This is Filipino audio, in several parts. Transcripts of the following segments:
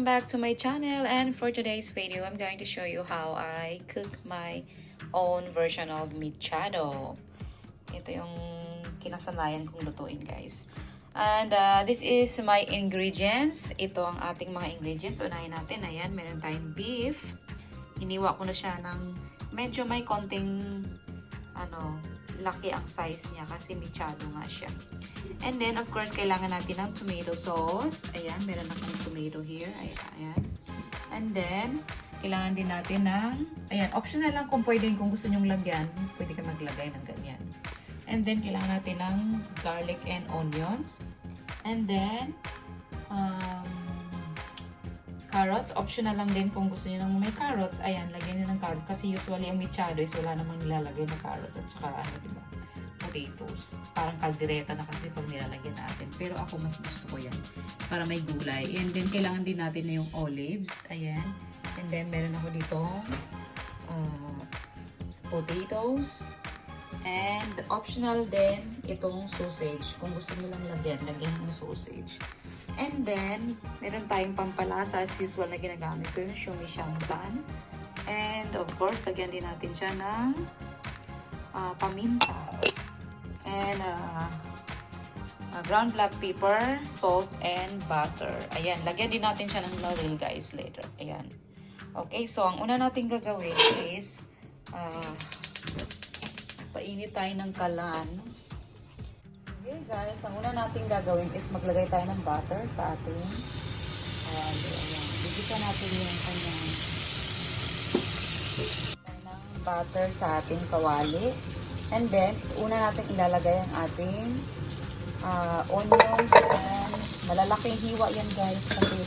Welcome back to my channel, and for today's video I'm going to show you how I cook my own version of mechado. Ito yung kinasanayan kong lutuin, guys. And this is my ingredients. Ito ang ating mga ingredients. Unahin natin, ayan, meron tayong beef. Iniwa ko na siya ng medyo may konting laki ang size niya kasi mechado nga siya. And then, of course, kailangan natin ng tomato sauce. Ayan, meron akong tomato here. Ayan. And then, kailangan din natin ng, ayan, optional lang kung pwede, kung gusto nyong lagyan, pwede ka maglagay ng ganyan. And then, kailangan natin ng garlic and onions. And then, carrots. Optional lang din kung gusto niyo ng may carrots. Ayan, lagyan niyo ng carrots. Kasi usually ang mechado is wala namang nilalagay na carrots. At saka, diba? Potatoes. Parang caldereta na kasi pag nilalagyan natin. Pero ako mas gusto ko yan. Para may gulay. And then, kailangan din natin na yung olives. Ayan. And then, meron ako dito potatoes. And optional din itong sausage. Kung gusto niyo lang lagyan ng sausage. And then, meron tayong pampalasa as usual na ginagamit ko yung shumishantan. And of course, lagyan din natin siya ng paminta. And ground black pepper, salt, and butter. Ayan, lagyan din natin siya ng laurel, guys, later. Ayan. Okay, so ang una natin gagawin is painit tayo ng kalan. Okay guys, ang una natin gagawin is maglagay tayo ng butter sa ating ayan. Bigisa natin yung kanyang butter sa ating kawali. And then, una natin ilalagay ang ating onions and malalaking hiwa yan, guys, kasi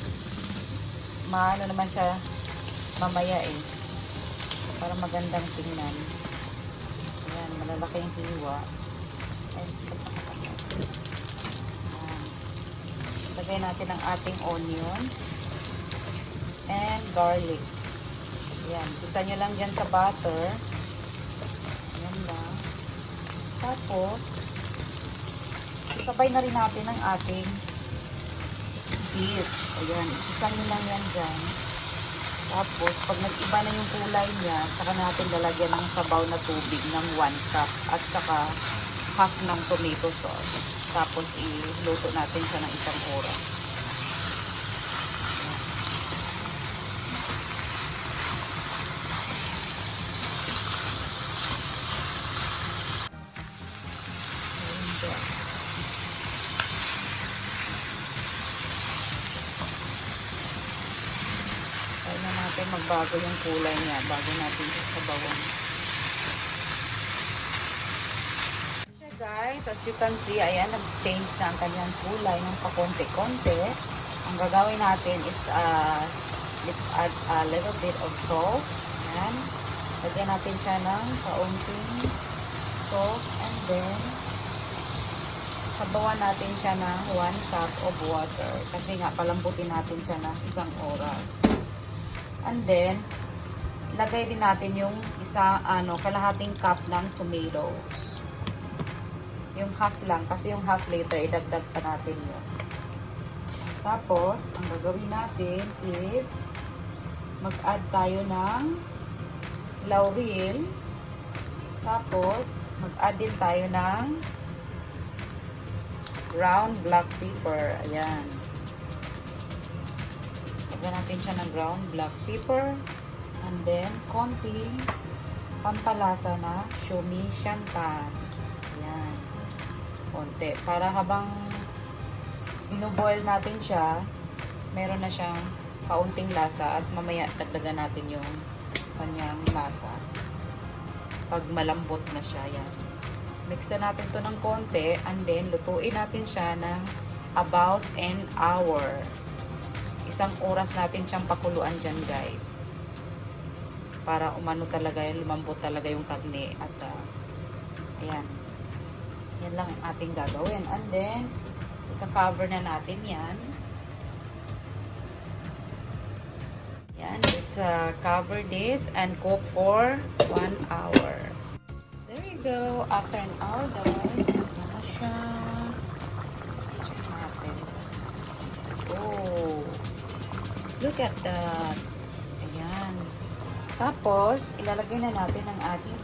maano naman siya mamaya para magandang tingnan. Ayan, malalaking hiwa. Lagay natin ang ating onions and garlic. Ayan, isa nyo lang dyan sa butter. Ayan lang. Tapos, isabay na rin natin ang ating beef. Ayan, isa nyo lang yan dyan. Tapos, pag nag-iba na yung kulay niya, saka natin lalagyan ng sabaw na tubig ng 1 cup at saka half ng tomato sauce. Tapos, iluto natin siya ng 1 oras. Kaya na natin magbago yung kulay niya bago natin sabawan. Guys, as you can see, ayan, nag-change na ang kanyang kulay ng pakonti-konti. Ang gagawin natin is let's add a little bit of salt. Ayan. Lagyan natin siya ng kaunting salt and then sabawan natin siya ng 1 cup of water kasi nga palambutin natin siya ng 1 oras. And then, lagay din natin yung kalahating cup ng tomatoes. Yung half lang, kasi yung half later, idagdag pa natin yun. Tapos, ang gagawin natin is mag-add tayo ng laurel. Tapos, mag-add din tayo ng ground black pepper. Ayan. Lagyan natin siya ng ground black pepper. And then, konting pampalasa na shumishantan. Ayan. Konti. Para habang ino-boil natin siya, meron na siyang kaunting lasa at mamaya dagdagan natin yung kanyang lasa. Pag malambot na siya, yan. Mixan natin to ng konti and then lutuin natin siya ng about an hour. 1 oras natin siyang pakuluan dyan, guys. Para umano talaga, lumambot talaga yung karne at ayan. Yan lang ang ating gagawin. And then, ika-cover na natin yan. Yan. Let's cover this and cook for 1 hour. There you go. After an hour, guys, ito na siya. Check natin. Oh. Look at that. Ayan. Tapos, ilalagay na natin ang ating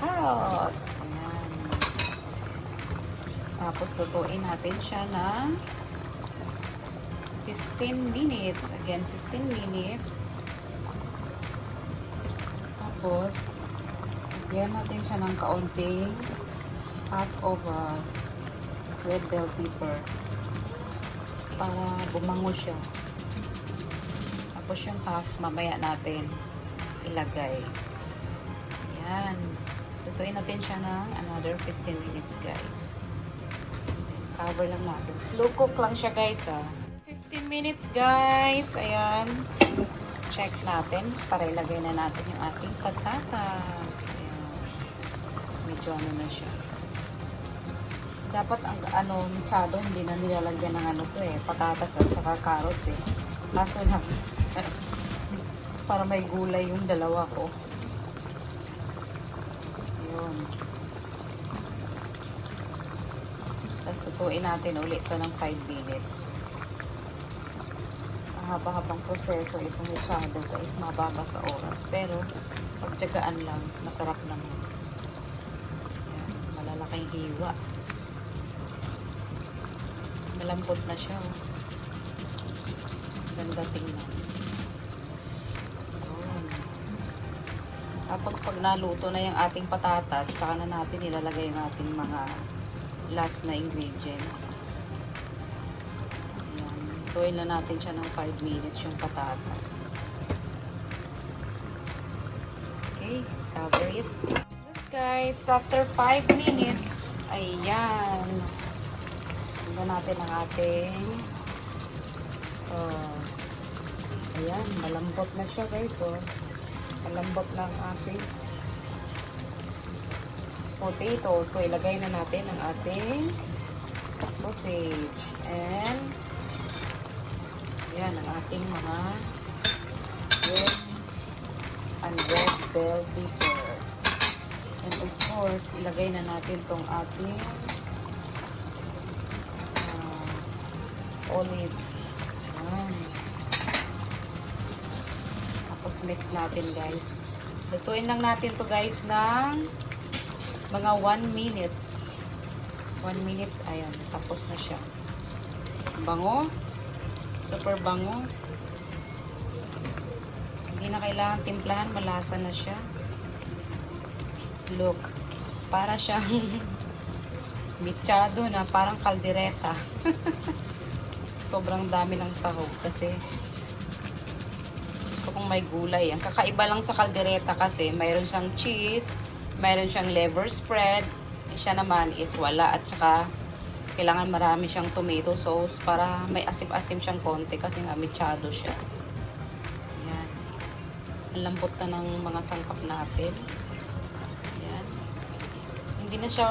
carrots. Ayan. Tapos, lutuin natin siya ng 15 minutes. Again, 15 minutes. Tapos, lagyan natin siya ng kaunting half of red bell pepper para bumango siya. Tapos yung half, mamaya natin ilagay. Ayan. Lutuin natin siya ng another 15 minutes, guys. Then, cover lang natin. Slow cook lang siya, guys, 15 minutes, guys. Ayan. Check natin para ilagay na natin yung ating patatas. Ayan. Medyo ano na siya. Dapat ang mechado, hindi na nilalagyan ng patatas at saka carrots Kaso lang, para may gulay yung dalawa ko. Ayun. Tapos tutuin natin ulit ito ng 5 minutes. Haba-habang proseso itong mechado, guys, mababa sa oras, pero pagtyagaan lang, masarap naman. Ayan, malalaking hiwa, malambot na siya, ganda tingnan. Ayan. Tapos pag naluto na yung ating patatas, saka na natin ilalagay yung ating mga last na ingredients. Tuloy na natin siya ng 5 minutes yung patatas. Okay, cover it. Look, guys, after 5 minutes, ayan. Tingnan natin ang ating ayan, malambot na siya, guys. Malambot na ang ating potato. So, ilagay na natin ang ating sausage. And yan ang ating mga red and red bell pepper. And of course, ilagay na natin tong ating olives. Yan. Tapos mix natin, guys. Lutuin lang natin to, guys, ng mga 1 minute. 1 minute, ayan. Tapos na siya. Bango. Super bango. Hindi na kailangan timplahan. Malasa na siya. Look. Para siyang mechado na parang caldereta. Sobrang dami lang sahog kasi gusto kong may gulay. Ang kakaiba lang sa caldereta kasi mayroon siyang cheese, mayroon siyang liver spread. Siya naman is wala, at saka kailangan marami siyang tomato sauce para may asim-asim siyang konti kasi nga mechado siya. Ayan. Ang lambot na ng mga sangkap natin. Ayan. Hindi na siya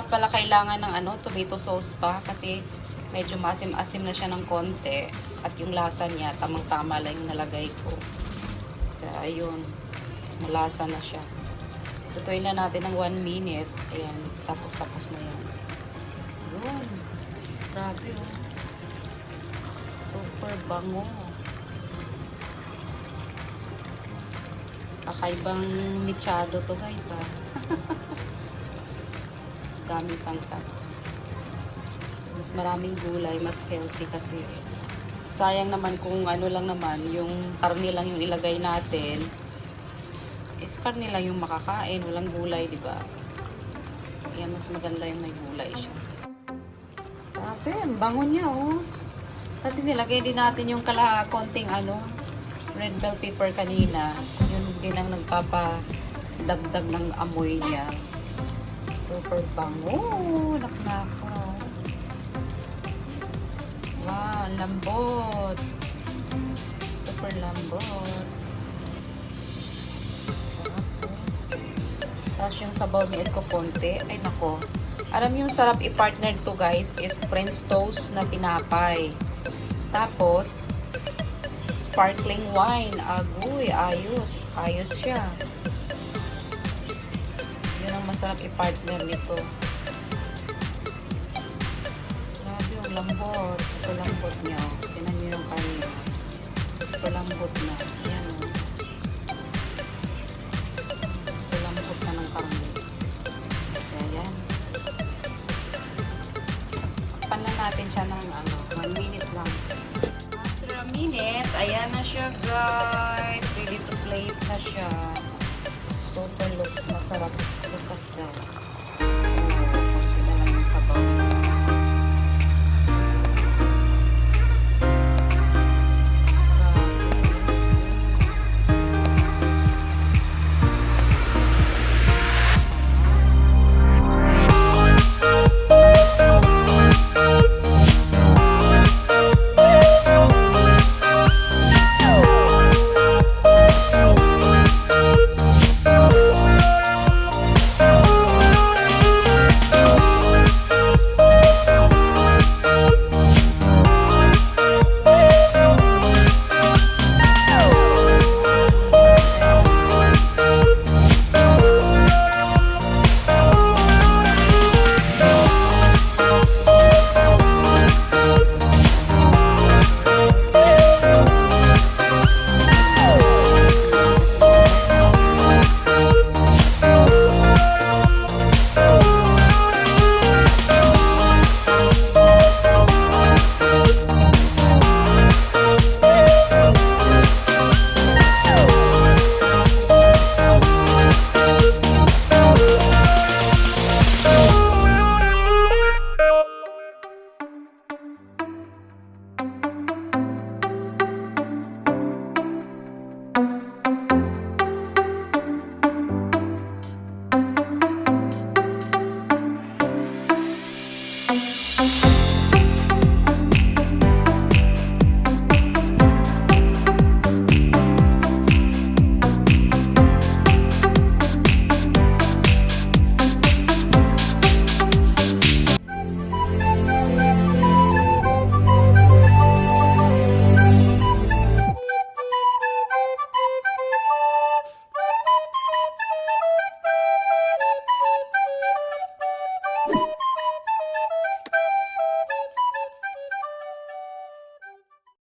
pala kailangan ng tomato sauce pa kasi medyo maasim-asim na siya ng konti at yung lasa niya tamang-tama lang yung nalagay ko. Kaya ayun, malasa na siya. Tutuin na natin ng 1 minute. Ayan, tapos na yan. Yun. Grabe, super bango. Kakaibang mechado to, guys, daming sangkap. Mas maraming gulay, mas healthy kasi. Sayang naman kung lang naman, yung karne lang yung ilagay natin. Is karne lang yung makakain, walang gulay, di ba? Kaya mas maganda yung may gulay siya. Grabe, ang bango niya, Kasi nilagay din natin yung konting red bell pepper kanina. Yun din ang nagpapadagdag ng amoy niya. Super bango. Naknako. Wow, lambot. Super lambot. Tapos yung sabaw ni Escoponte, ay nako. Alam yung sarap i-partner to, guys, is French toast na tinapay. Tapos, sparkling wine. Agoy, ayos. Ayos siya. Yun ang masarap i-partner nito. Grabe yung lambot. Super lambot niya. Tinan niyo yung kanya. Palambot na. Ayan o. Palambot na ng karne. Ayan. Pan na natin siya ng 1 minute lang. After a minute, ayan na siya guys. Ready to plate na siya. Super looks. Masarap. Look at that.